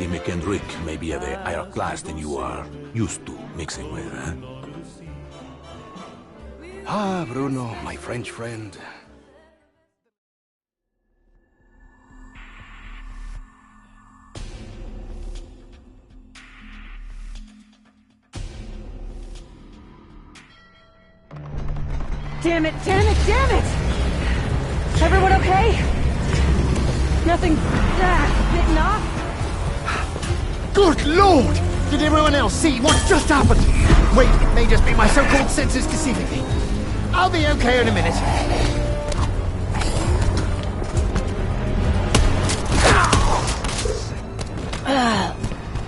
Mick and Rick may be of a higher class than you are used to mixing with, huh? Ah, Bruno, my French friend. Damn it, damn it, damn it! Everyone okay? Nothing bitten off? Good Lord! Did everyone else see what's just happened? Wait, it may just be my so-called senses deceiving me. I'll be okay in a minute.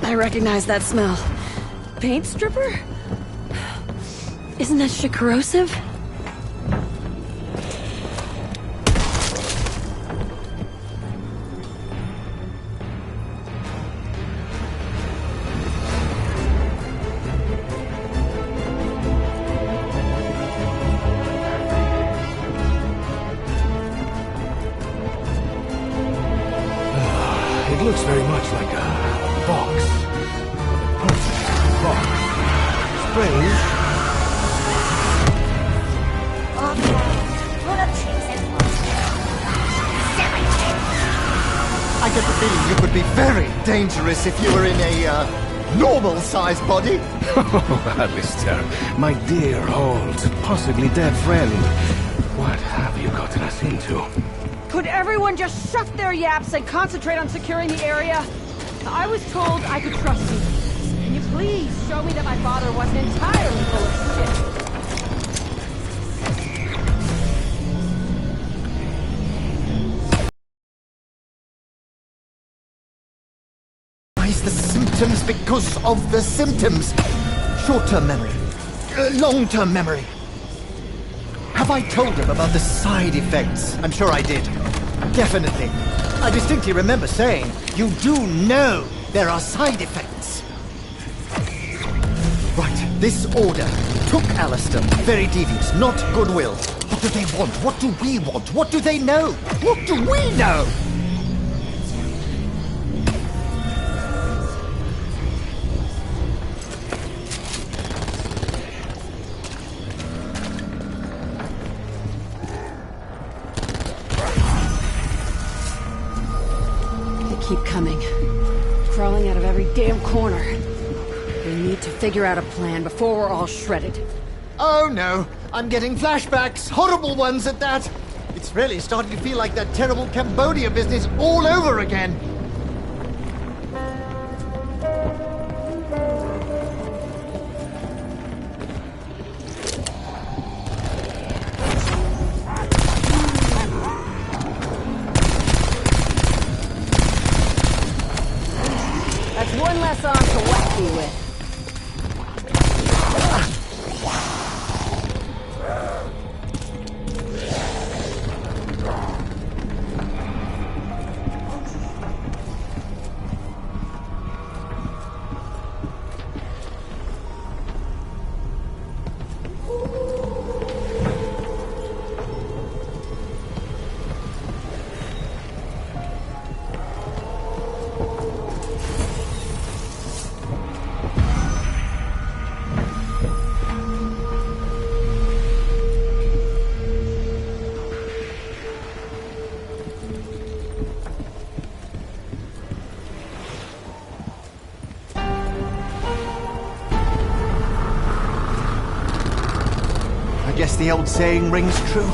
I recognize that smell. Paint stripper? Isn't that shit corrosive? It looks very much like a box. Box. Strange. I get the feeling you could be very dangerous if you were in a, normal-sized body. Oh, Alistair, my dear old, possibly dead friend. What have you gotten us into? Could everyone just shut their yaps and concentrate on securing the area? I was told I could trust you. Can you please show me that my father wasn't entirely full of shit? The symptoms because of the symptoms. Short-term memory. Long-term memory. Have I told him about the side effects? I'm sure I did. Definitely. I distinctly remember saying, you do know there are side effects. Right, this order took Alistair. Very devious, not goodwill. What do they want? What do we want? What do they know? What do we know? Keep coming. Crawling out of every damn corner. We need to figure out a plan before we're all shredded. Oh no, I'm getting flashbacks, horrible ones at that. It's really starting to feel like that terrible Cambodia business all over again. One less arm to whack me with. I guess the old saying rings true.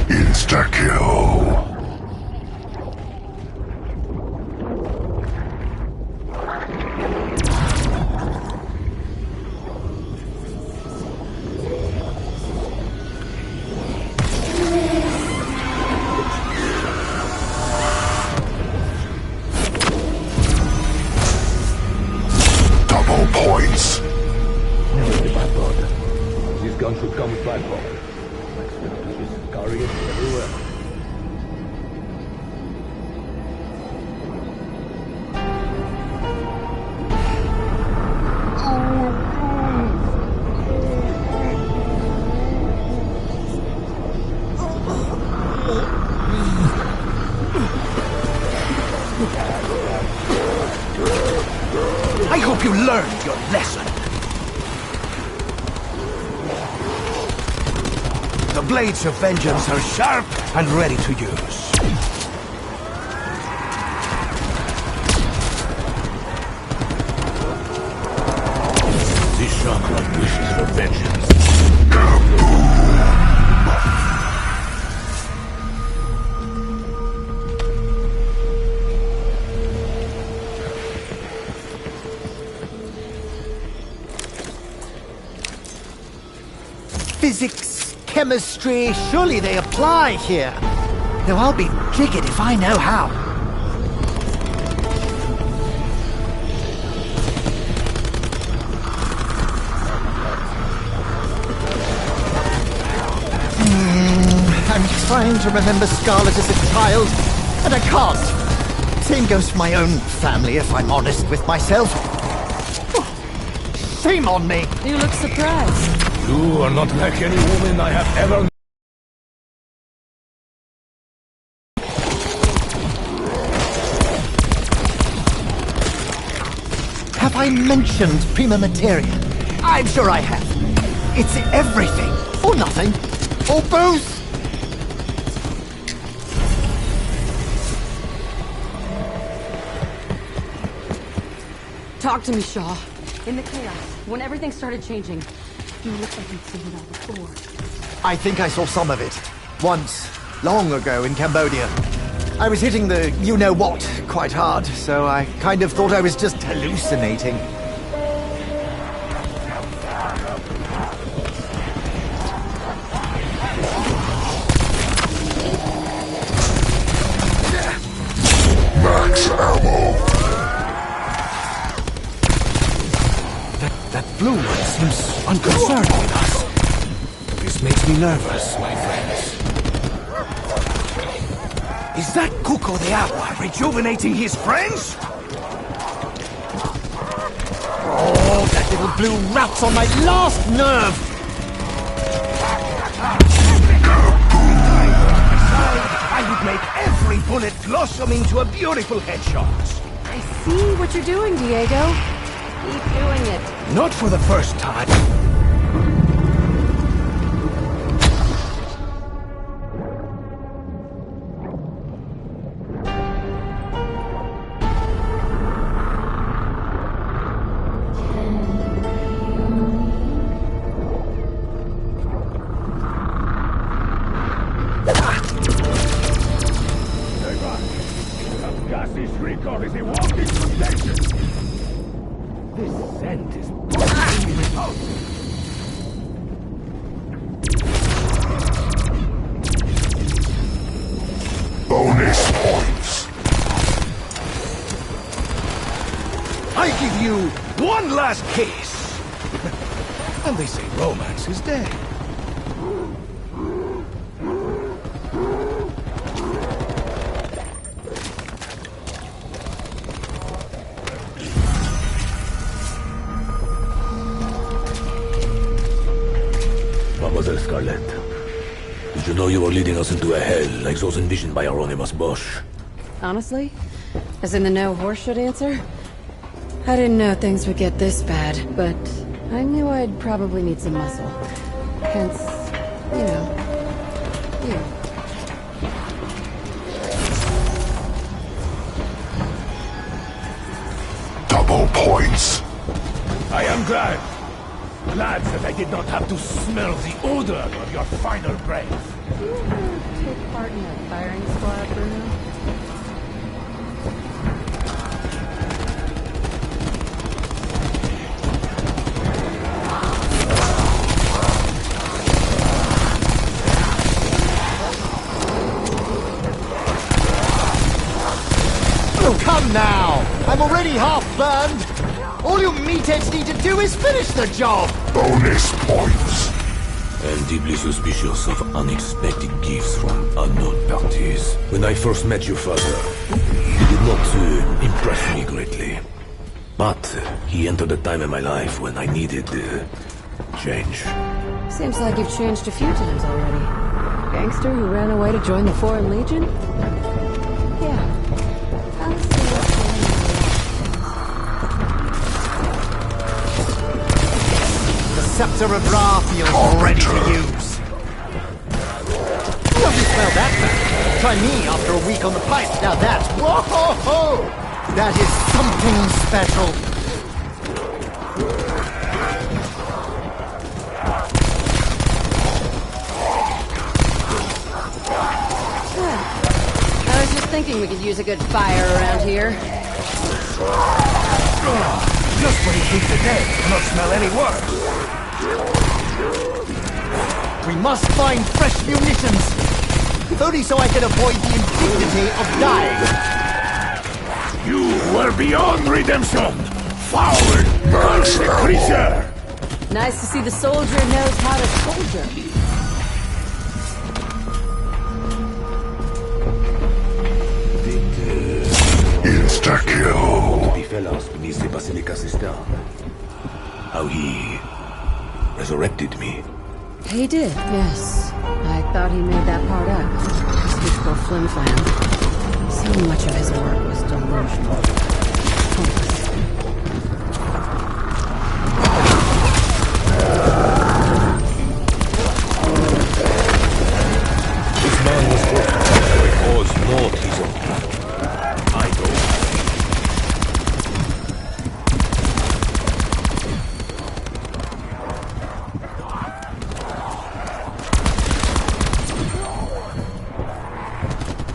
Insta-kill. Points. Never give up, brother. This gun should come with platform. Just carry it everywhere. hope you learned your lesson. The blades of vengeance are sharp and ready to use. This shaman wishes for vengeance. Physics, chemistry, surely they apply here. Though I'll be jiggered if I know how. I'm trying to remember Scarlet as a child, and I can't. Same goes for my own family, if I'm honest with myself. Shame on me! You look surprised. You are not like any woman I have ever known. Have I mentioned prima materia? I'm sure I have. It's everything, or nothing, or both. Talk to me, Shaw. In the chaos, when everything started changing, you looked like you'd seen it all before. I think I saw some of it. Once, long ago in Cambodia. I was hitting the you-know-what quite hard, so I kind of thought I was just hallucinating. Max ammo. That blue one seems unconcerned with us. This makes me nervous, my friends. Is that Cuco de Agua rejuvenating his friends? Oh, that little blue rat's on my last nerve! I would make every bullet blossom into a beautiful headshot. I see what you're doing, Diego. Keep doing it. Not for the first time. This scent is positively repulsive. Bonus points. I give you one last kiss. And they say romance is dead. Mademoiselle Scarlet, did you know you were leading us into a hell like those envisioned by Hieronymus Bosch? Honestly? As in the no horse should answer? I didn't know things would get this bad, but I knew I'd probably need some muscle. Hence, you know, you. Double points. I am glad. Glad that I did not have to smell the odor of your final breath. Do you ever take part in a firing squad, Bruno? Oh, come now! I'm already half burned! All you meatheads need to do is finish the job! Bonus points. I'm deeply suspicious of unexpected gifts from unknown parties. When I first met your father, he did not impress me greatly. But he entered a time in my life when I needed change. Seems like you've changed a few times already. Gangster who ran away to join the Foreign Legion? Yeah. I'll see what's going on. cerebra feels ready to use. Doesn't smell that bad. Try me after a week on the pipe. Now that's whoa! That is something special. I was just thinking we could use a good fire around here. Just when you think the dead cannot smell any worse. We must find fresh munitions. If only so I can avoid the indignity of dying. You were beyond redemption! Foul, mercy creature! Nice to see the soldier knows how to soldier. Insta-kill. The fellows beneath the Basilica Cistern. How he resurrected me. He did, yes. I thought he made that part up. His typical flim-flam. So much of his work was delusional. Hopeless. This man was broken for a cause not his own. I know.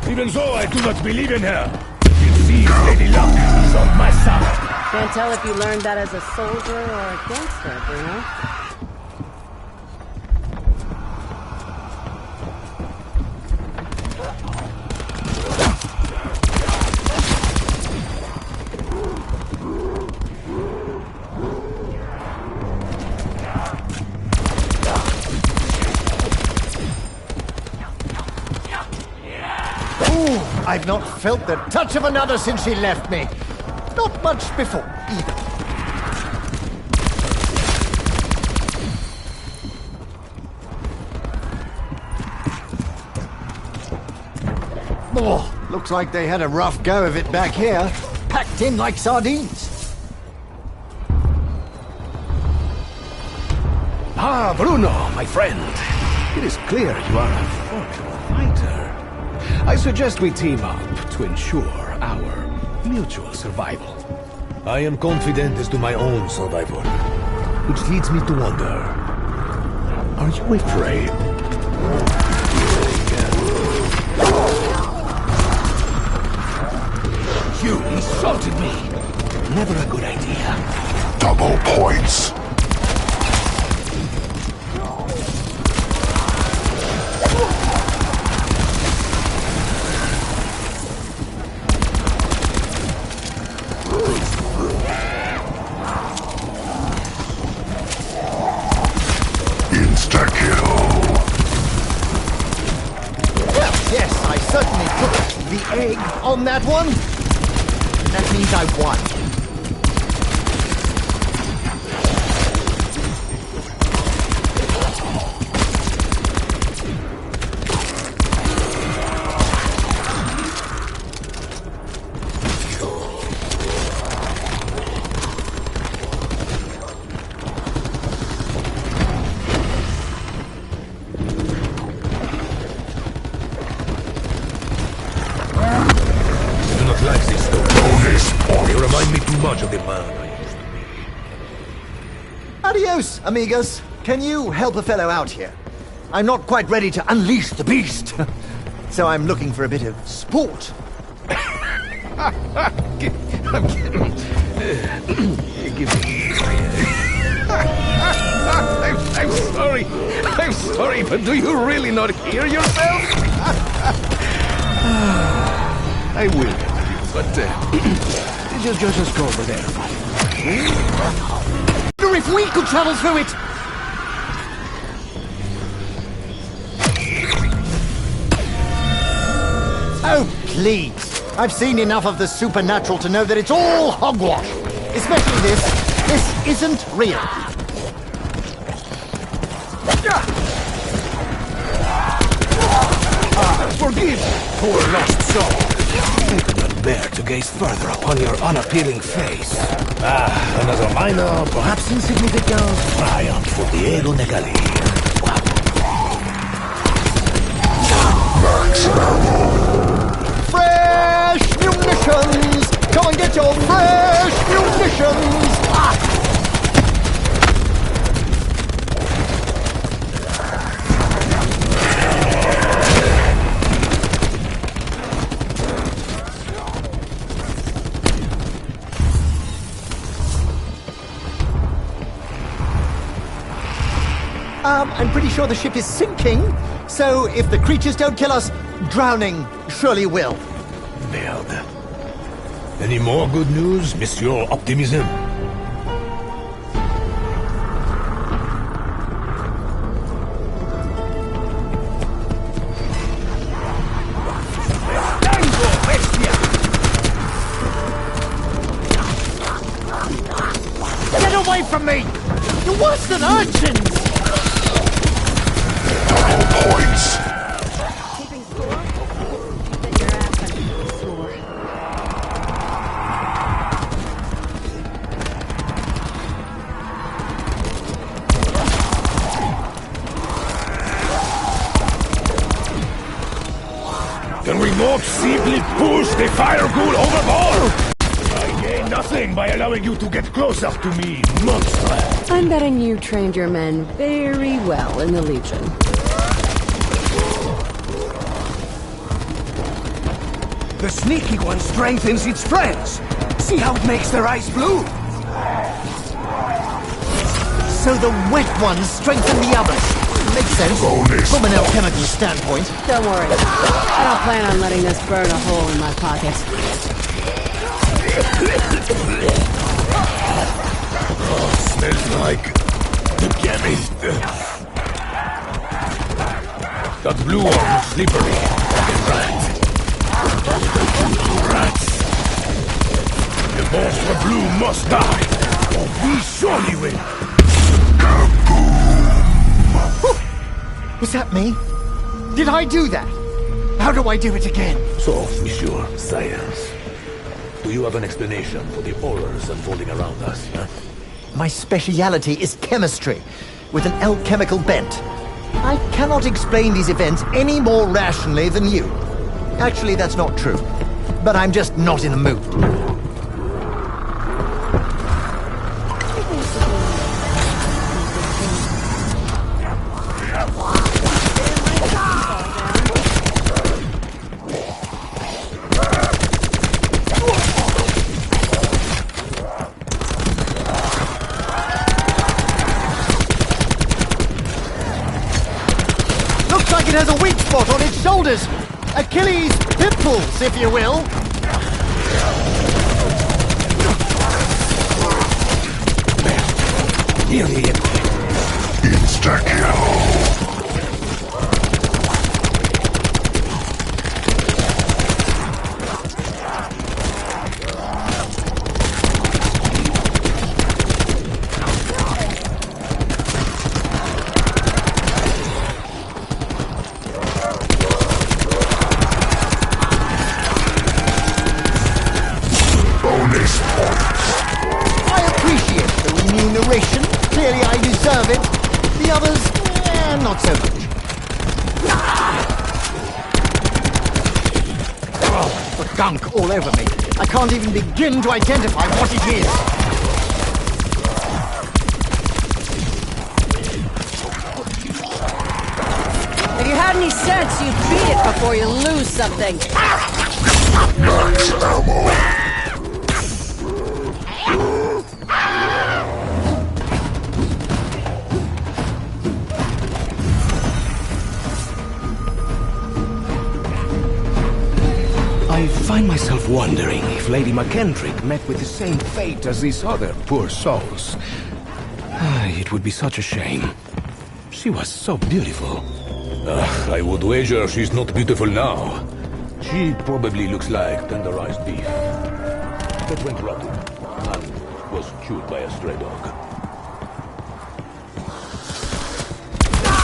Even though I do not believe in her, it seems Lady Luck is on my side. Can't tell if you learned that as a soldier or a gangster, Bruno. I've not felt the touch of another since she left me. Not much before, either. Oh, looks like they had a rough go of it back here. Packed in like sardines. Ah, Bruno, my friend. It is clear you are a formidable fighter. I suggest we team up to ensure our mutual survival. I am confident as to my own survival, which leads me to wonder, are you afraid? You insulted me. Never a good idea. Double points. Yes, I certainly put the egg on that one. That means I won. Of the man I used to be. Adios, amigos. Can you help a fellow out here? I'm not quite ready to unleash the beast. So I'm looking for a bit of sport. I'm sorry. I'm sorry, but do you really not hear yourself? I will help you, but just go over there. Wonder if we could travel through it. Oh, please. I've seen enough of the supernatural to know that it's all hogwash. Especially this. This isn't real. Forgive poor lost soul. bear to gaze further upon your unappealing face. Ah, another minor, perhaps insignificant triumph for Diego Necali. Fresh munitions! Come and get your fresh munitions! Ah! I'm pretty sure the ship is sinking, so if the creatures don't kill us, drowning surely will. Merde. Any more good news, Monsieur Optimism? Get away from me! You're worse than urchins! Points. Keeping score? Get your ass under the floor. Can we not simply push the fire ghoul overboard? I gain nothing by allowing you to get closer to me, monster. I'm betting you trained your men very well in the Legion. The sneaky one strengthens its friends. See how it makes their eyes blue? So the wet ones strengthen the others. Makes sense. Bonus. From an alchemical standpoint. Don't worry. I don't plan on letting this burn a hole in my pocket. Smells like the chemist. That blue one is slippery. Fucking rat. Rats. The monster blue must die, or we surely will. Was that me? Did I do that? How do I do it again? So, Monsieur, science. Do you have an explanation for the horrors unfolding around us, huh? My speciality is chemistry, with an alchemical bent. I cannot explain these events any more rationally than you. Actually, that's not true. But I'm just not in the mood. Looks like it has a weak spot on its shoulders. Achilles' pimples, if you will. Nearly empty. Insta-kill. I appreciate the remuneration. Clearly I deserve it. The others, not so much. Oh, the gunk all over me. I can't even begin to identify what it is. If you had any sense, you'd beat it before you lose something. Max ammo. I find myself wondering if Lady McKendrick met with the same fate as these other poor souls. It would be such a shame. She was so beautiful. I would wager she's not beautiful now. She probably looks like tenderized beef. That went rotten and was chewed by a stray dog.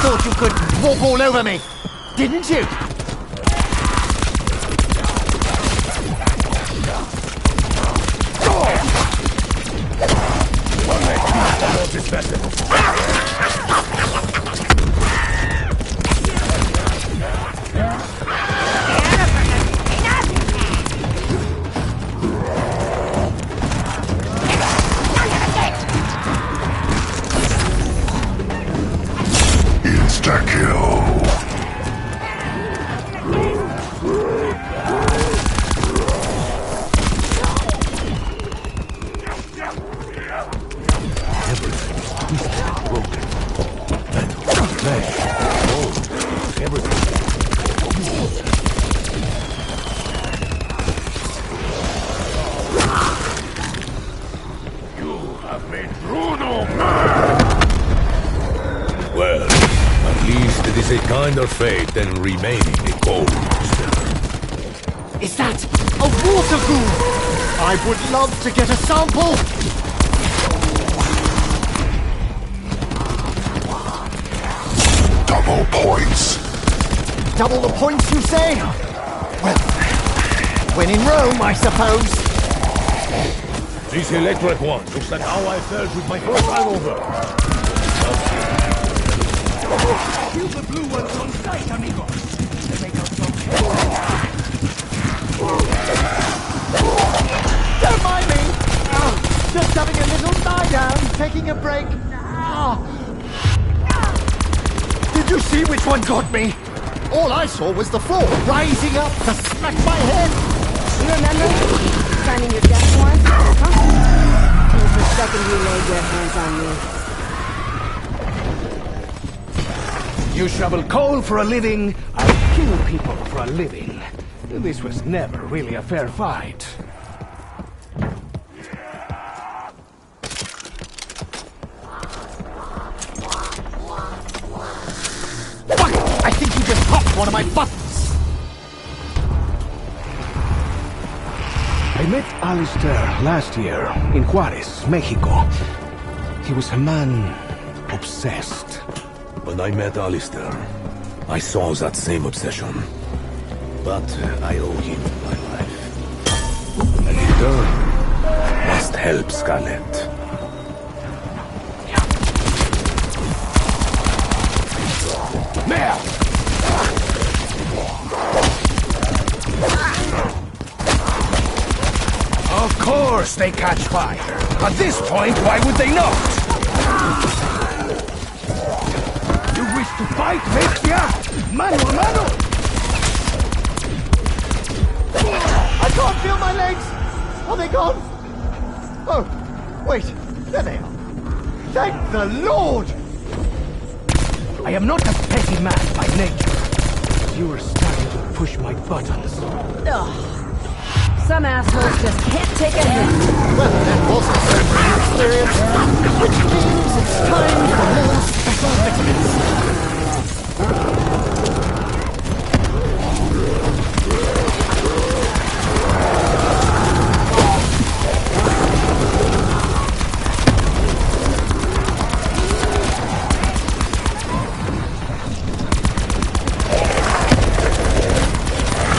Thought you could walk all over me, didn't you? Insta-kill. Well, at least it is a kinder fate than remaining a cold monster. Is that a water goo? I would love to get a sample. Double points. Double the points, you say? Well, when in Rome, I suppose. This electric one looks like how I felt with my first hangover. Kill the blue ones on sight, amigo. They make us so Don't mind me. Just having a little lie down, taking a break. Did you see which one got me? All I saw was the floor rising up to smack my head. You remember? Signing your death warrant? Huh? It was the second you laid your hands on me. You shovel coal for a living, I kill people for a living. This was never really a fair fight. Fuck! I think you just popped one of my buttons. I met Alistair last year in Juarez, Mexico. He was a man obsessed. When I met Alistair, I saw that same obsession. But I owe him my life. And in turn, must help Scarlet. There! Of course they catch fire. At this point, why would they not? You wish to fight, Bestia? Mano a mano! I can't feel my legs. Are they gone? Oh, wait. There they are. Thank the Lord! I am not a petty man by nature. You are starting to push my buttons. Ugh. Some assholes just can't take a hit. Well, that wasn't so great experience. Which means it's time for more special vitamins.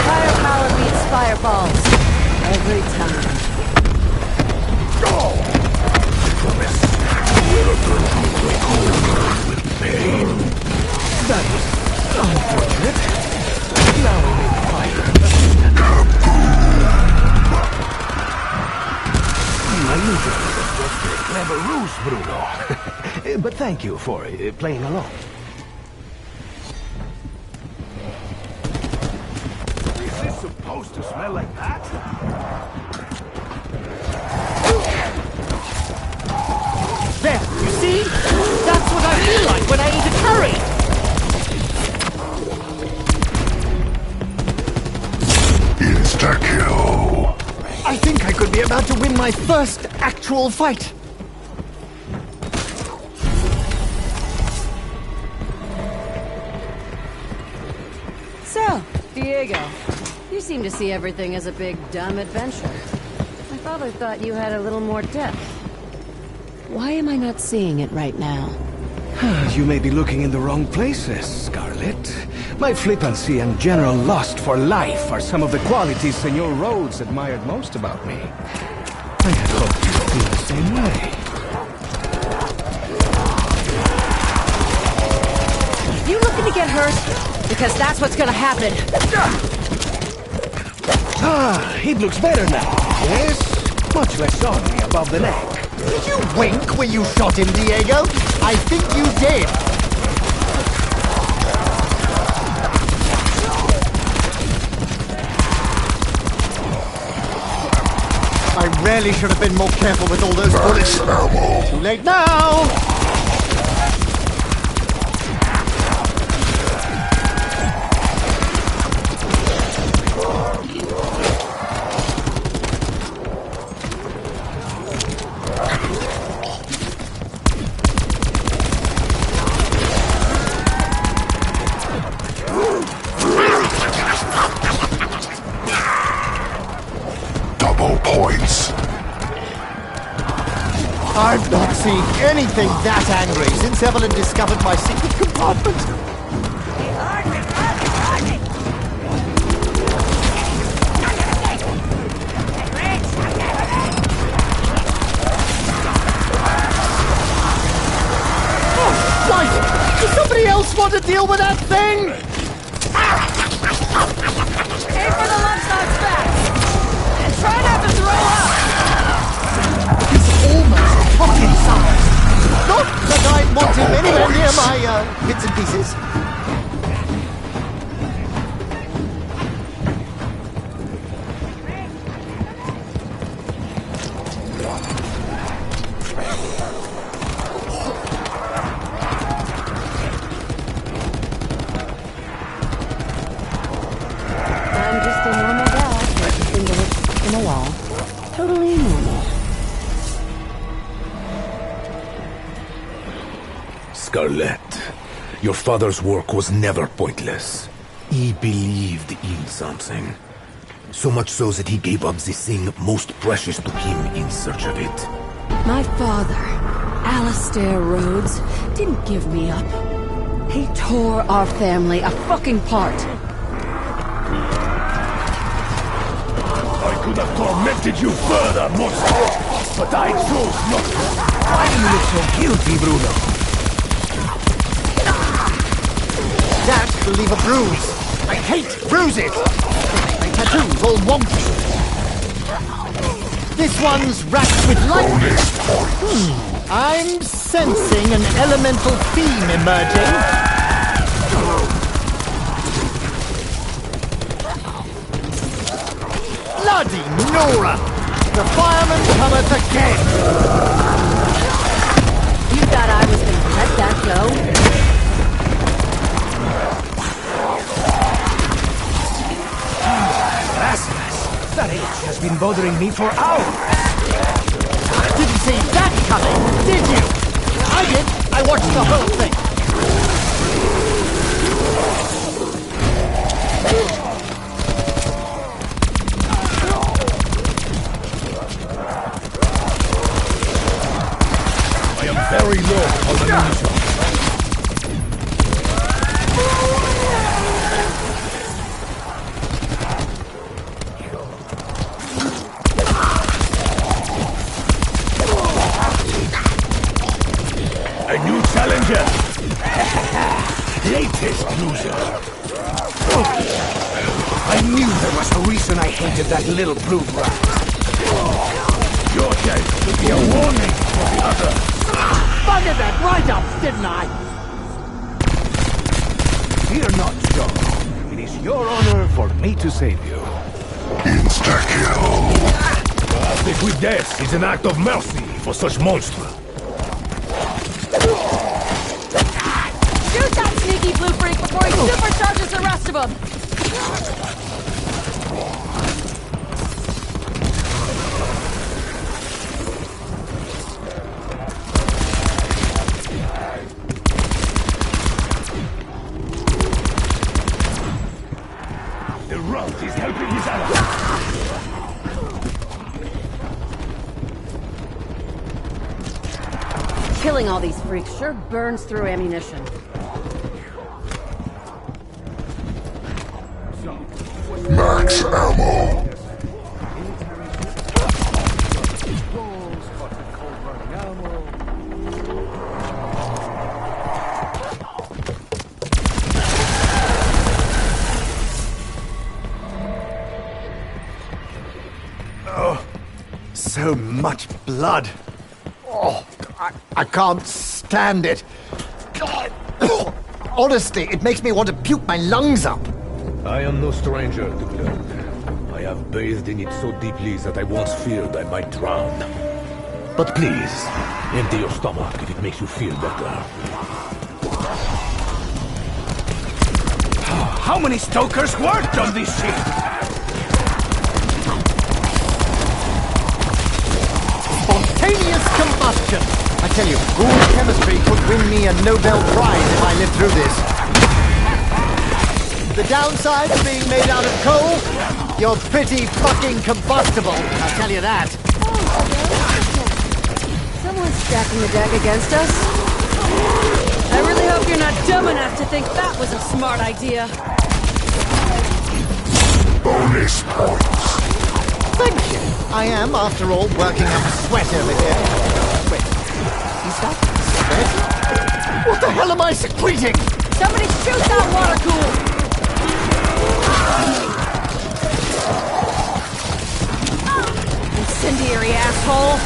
Firepower beats fireballs. Every time. That was unfortunate. Now we need fire. I knew this was just a clever ruse, Bruno. But thank you for playing along. Is this supposed to smell like that? There, you see? That's what I feel like when I eat a curry. Insta-kill. I think I could be about to win my first actual fight. So, Diego, you seem to see everything as a big, dumb adventure. My father thought you had a little more depth. Why am I not seeing it right now? You may be looking in the wrong places, Scarlet. My flippancy and general lust for life are some of the qualities Senor Rhodes admired most about me. I had hoped you'd feel the same way. looking to get hurt? Because that's what's gonna happen. Ah, it looks better now. Yes, much less sorry above the neck. Did you wink when you shot him, Diego? I think you did. I really should have been more careful with all those bullets. Too late now! I've not seen anything that angry since Evelyn discovered my secret compartment. Oh, right! Does somebody else want to deal with that thing? Aim for the lunch box back! And try not to throw up! Almost pocket size. Not that I want him anywhere near my bits and pieces. I'm just a normal guy with a finger in a wall. Totally normal. Scarlett, your father's work was never pointless. He believed in something. So much so that he gave up the thing most precious to him in search of it. My father, Alistair Rhodes, didn't give me up. He tore our family a fucking part. I could have tormented you further, monster, but I chose not to. Why do you look so guilty, Bruno? That will leave a bruise. I hate bruises. My tattoos all wonky. This one's wrapped with light. I'm sensing an elemental theme emerging. Bloody Nora! The fireman cometh again! You thought I was gonna let that go? That itch has been bothering me for hours. Didn't see that coming, did you? I did. I watched the whole thing. I am very low on the munitions. A new challenger! Latest loser! I knew there was a reason I hated that little brute rat. Your death will be a warning for the others! Buggered that right up, didn't I? Fear not, Joe. It is your honor for me to save you. Insta-kill! I think with death is an act of mercy for such monster. Shoot that sneaky blue freak before he supercharges the rest of them! The route is helping his ally. Killing all these freaks sure burns through ammunition. Max ammo. So much blood. Oh, I can't stand it. Honestly, it makes me want to puke my lungs up. I am no stranger to blood. I have bathed in it so deeply that I once feared I might drown. But please, empty your stomach if it makes you feel better. How many stokers worked on this ship? Spontaneous combustion! I tell you, good chemistry could win me a Nobel Prize if I lived through this. The downside of being made out of coal? You're pretty fucking combustible, I'll tell you that. Someone's stacking the deck against us. I really hope you're not dumb enough to think that was a smart idea. Bonus points. Thank you. I am, after all, working up a sweat over here. Wait, is that sweat? What the hell am I secreting? Somebody shoot that water cool! Incendiary asshole!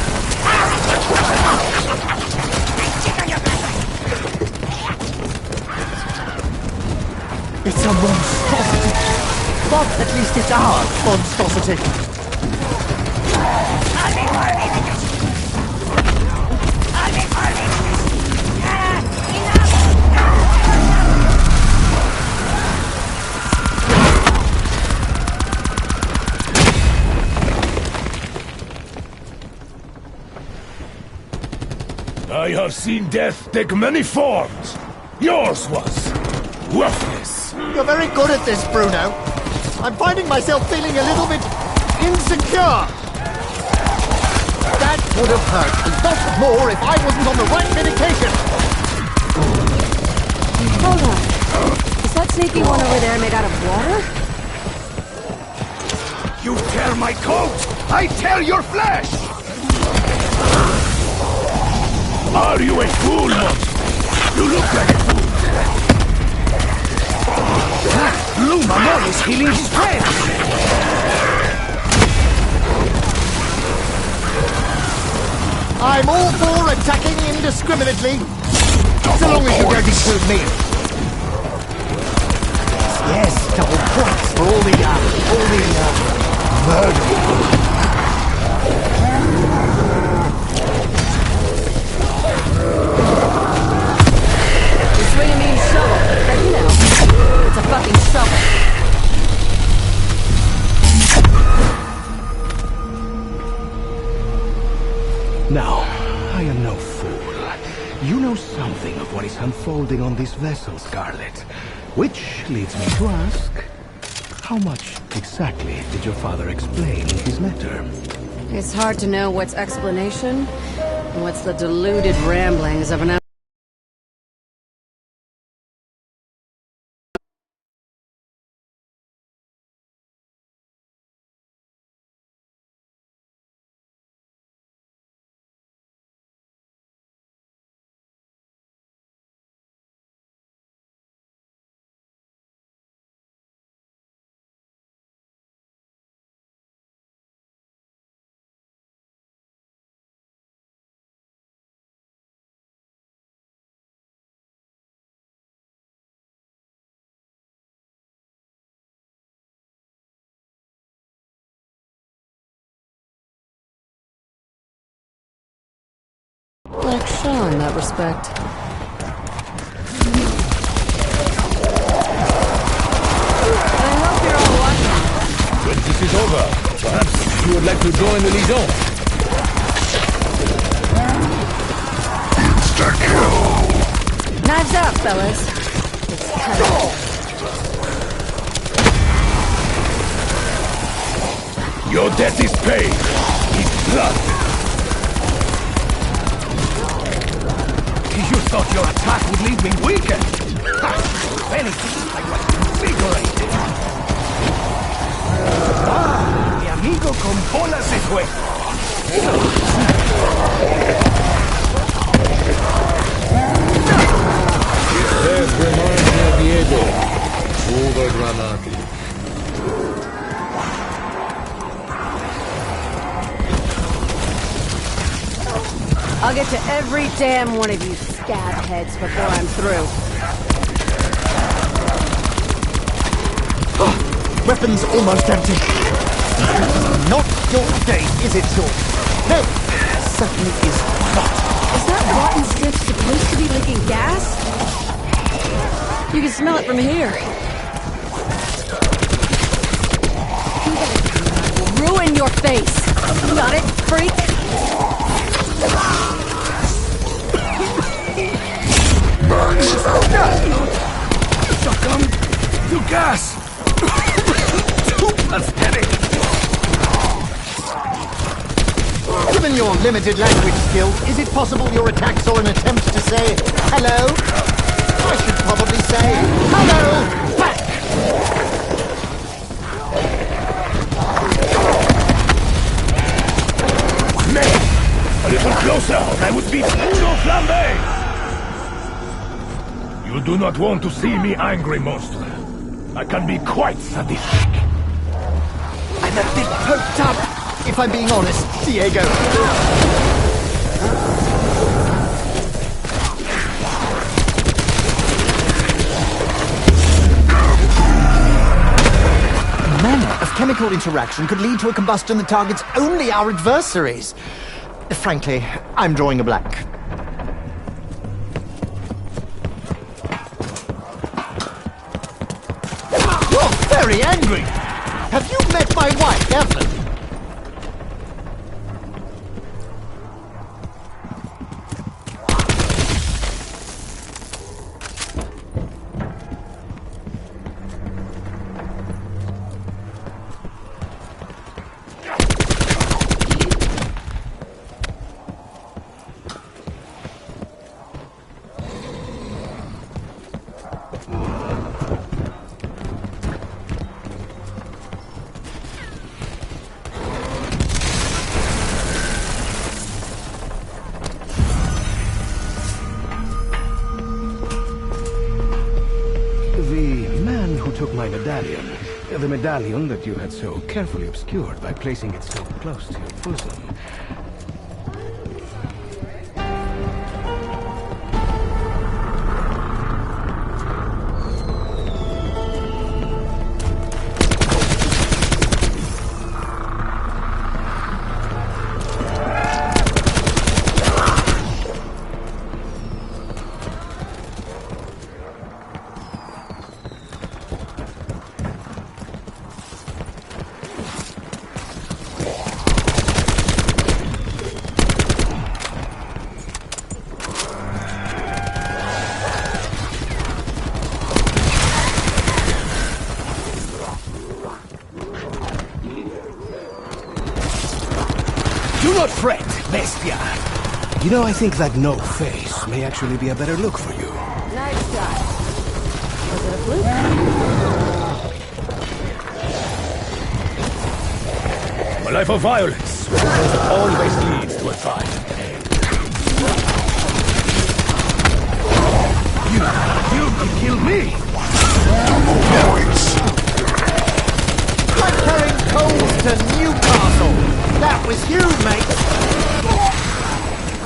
It's a monstrosity. But at least it's our monstrosity. I have seen death take many forms. Yours was worthless. You're very good at this, Bruno. I'm finding myself feeling a little bit insecure. That would have hurt a lot more if I wasn't on the right medication. Hold on. Is that sneaky one over there made out of water? You tear my coat! I tear your flesh! Are you a fool, monster? You look like a fool. Blue Mamon is healing his friends! I'm all for attacking indiscriminately, so long as you don't include me. Yes, double points for all the murder. You're swinging me a shovel, but you know, it's a fucking shovel. Now, I am no fool. You know something of what is unfolding on this vessel, Scarlet. Which leads me to ask, how much exactly did your father explain in his letter? It's hard to know what's explanation and what's the deluded ramblings of an like Shaw in that respect. I hope you're all watching. When this is over, perhaps you would like to join the Legion. Insta-kill. Knives out, fellas. It's time. Your death is paid. It's blood. You thought your attack would leave me weakened? Ha! If anything, I was invigorated. Ah, mi amigo con bola se fue. This reminds me of Diego. Overdramatic. I'll get to every damn one of you scab heads before I'm through. Weapons almost empty. Not your day, is it, George? No, certainly is not. Is that rotten stiff supposed to be leaking gas? You can smell it from here. Ruin your face! Got it, freak? Shotgun! To gas! Too pathetic! Given your limited language skill, is it possible your attacks are an attempt to say hello? I should probably say hello back! A little closer, and I would be puro flambe! You do not want to see me angry, monster. I can be quite sadistic. I'm a bit poked up, if I'm being honest, Diego. The manner of chemical interaction could lead to a combustion that targets only our adversaries. Frankly, I'm drawing a blank. You're very angry! Have you met my wife, Evelyn? Took my medallion. The medallion that you had so carefully obscured by placing it so close to your bosom. Do not fret, Bestia. You know, I think that no face may actually be a better look for you. Nice shot. Was it a fluke? A life of violence always leads to a fight. You could kill me! Like carrying coals to Newcastle! That was you, mate!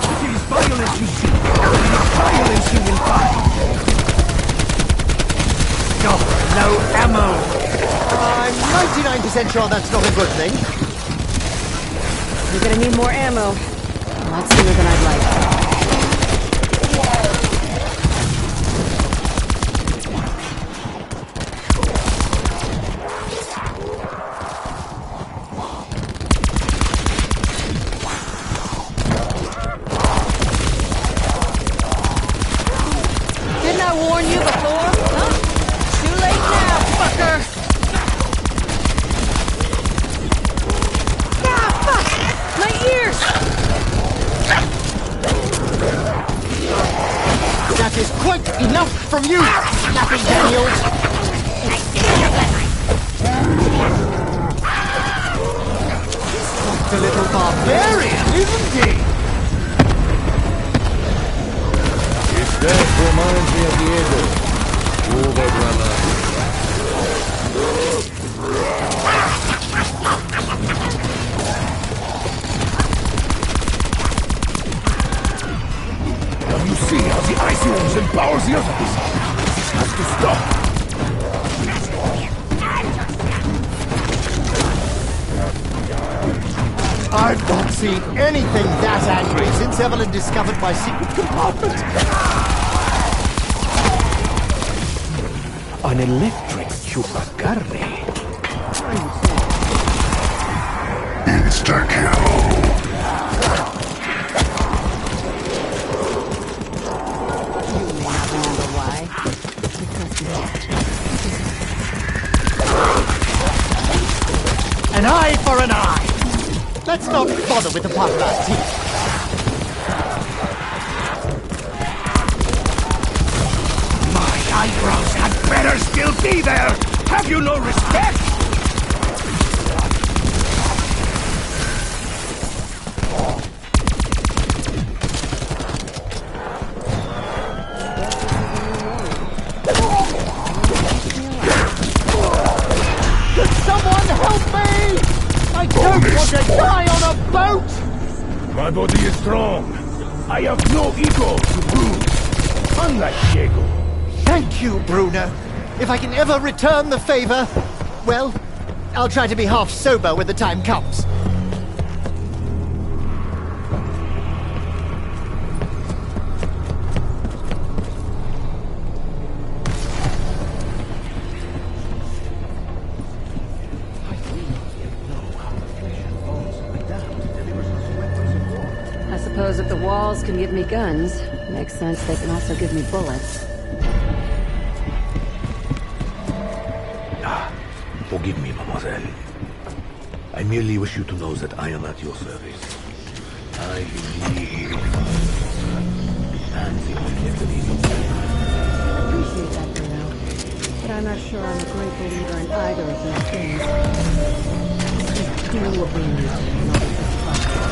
It is violence you seek. It is violence you will find. Oh, no ammo! I'm 99% sure that's not a good thing. You're gonna need more ammo. A lot sooner than I'd like. Didn't I warn you before? Huh? Too late now, fucker! Ah, fuck! My ears! That is quite enough from you, Snapping Daniels! He's a little barbarian, isn't he? That reminds me of Diego. consumes and powers the others. This has to stop. I've not seen anything that angry since Evelyn discovered my secret compartment. An electric chupacabra. Insta-kill. An eye for an eye! Let's not bother with the part of our teeth. My eyebrows had better still be there! Have you no respect? Could someone help me? I don't want to die on a boat! My body is strong. I have no ego to bruise. Unlike Diego. Thank you, Bruno. If I can ever return the favor, well, I'll try to be half sober when the time comes. I suppose if the walls can give me guns, makes sense they can also give me bullets. Forgive me, mademoiselle. I merely wish you to know that I am at your service. I believe and the I appreciate that, Bruno. But I'm not sure I'm a great believer in either of those things. Let's just do what we need to in order to stop.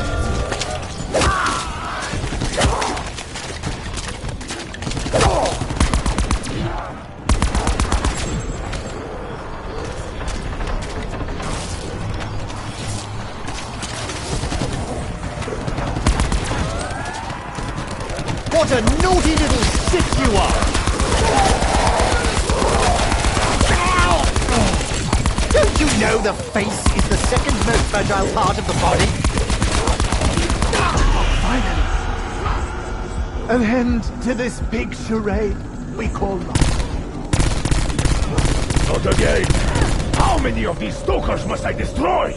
What a naughty little shit you are! Ow! Don't you know the face is the second most fragile part of the body? Finally! An end to this big charade we call life. Not again! How many of these stalkers must I destroy?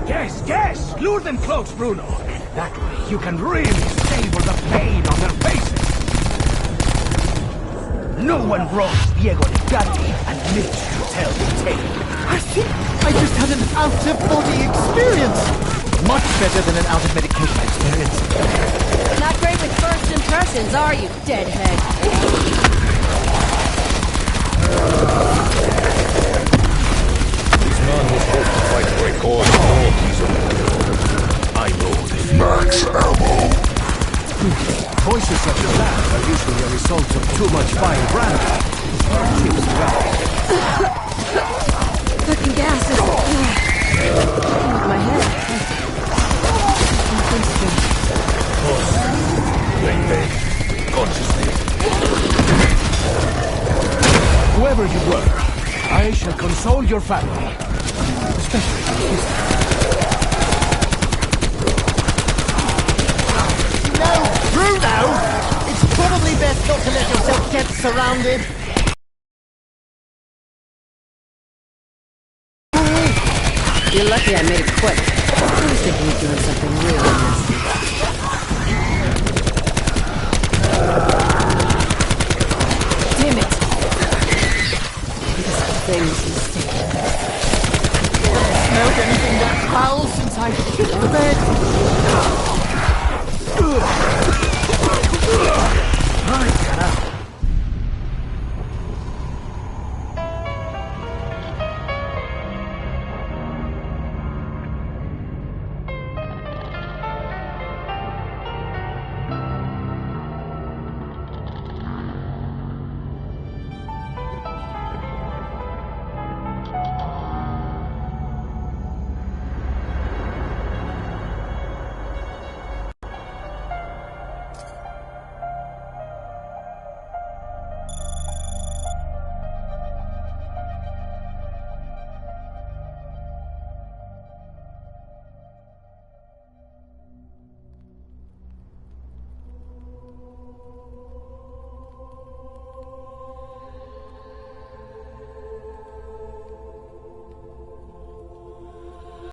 Yes! Lure them close, Bruno! That way you can really savor the pain on their faces! No one wrongs Diego de Gatti and lives to tell the tale. I think I just had an out-of-body experience! Much better than an out-of-medication experience. Not great with first impressions, are you, deadhead? This man was hoped to fight for a cause more peaceable. I know this. Max ammo. Voices such as that are usually a result of too much fine brandy. Fucking gas is... with my head. Consciously. Whoever you were, I shall console your family. Especially his. No, Bruno! It's probably best not to let yourself get surrounded. You're lucky I made it quick. I was thinking of doing something real